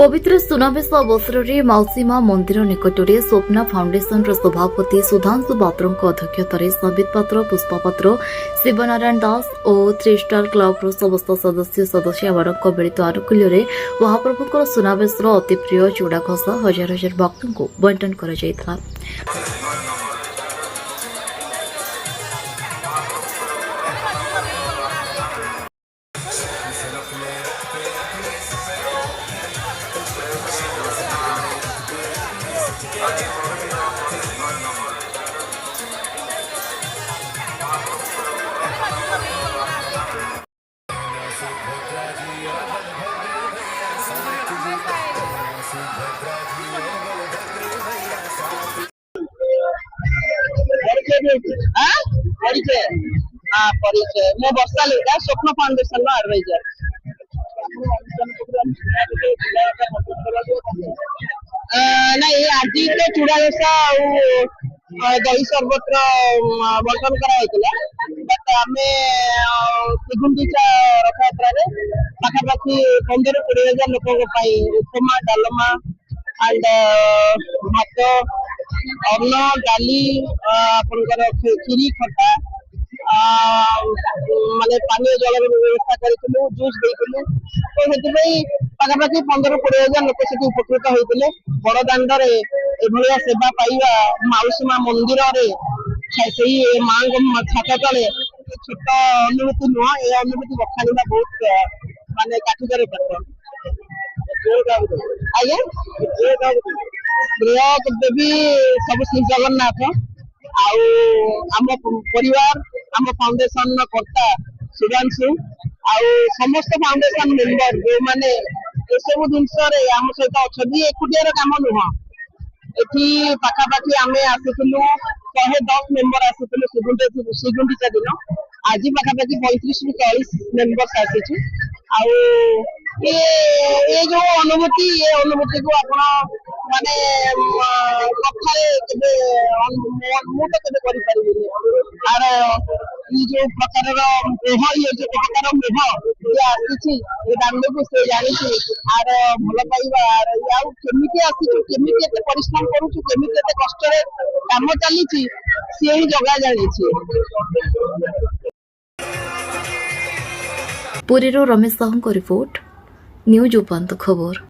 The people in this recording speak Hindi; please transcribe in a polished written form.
पवित्र सुनावेश अवसर में मौसीमा मंदिर निकट में स्वप्ना फाउंडेशन सभापति सुधांशु पात्र अध्यक्षतार संबित पात्र पुष्पपत्र शिवनारायण दास और 3 स्टार क्लब समस्त सदस्य मिलित आनुकूल्य महाप्रभु सुनावेश अति प्रिय चूड़ा घसा हजार हजार भक्तों को बंटन कर परिचय मैं वर्षा लेगा स्वप्न फाउंडेशन एडवाइजर नहीं आज तो चूड़ा रसा दही शरबत बंटन बट आम श्रीगुंडीचा रथयात्रा पाखापाखि 15-20 हजार लोक उपमा डालमा एंड भात अन्न डाली आपनकर खीरी खटा माने पानी जल व्यवस्था करूँ जूस देलु तो से पाखापाखि 15-20 हजार लोक से उपकृत होते बड़ दाण्डे एभलिया सेवा पाइबा माउसीमा मंदिर से माँ छात तले छोट अनुभूति नुह ये अनुभूति बखाणा बहुत माने काठिकर पाठ आज्ञा गृह देवी सब श्री जगन्नाथ आम परिवार आम फाउंडेशन कर्ता सुधांशु आउ समस्त फाउंडेशन मेंबर जो माने ये सब जिनस आम सहित अच्छा एकुटियार काम नुह एठी पाखापाखि आम आसीलु 110 मेंबर आसीलु श्रीगुंडीचा दिन आज पाखापाखि 35-40 मेंबर्स आसी ये जो अनुभूति ये अनुभूति को आप माने कथारे मु तो केबे करि परिबिनी आर ये जो प्रकार मोह ये जो प्रकार मोह ये आसी ये दांड को से जानी आर भल पाइबा आउ केमिति आसी केमिति एते परिश्रम करूछु केमिति एते कष्ट रे काम चली सी ही जगह जानी पुरीरो रमेश साहू को रिपोर्ट न्यूज उपांत खबर।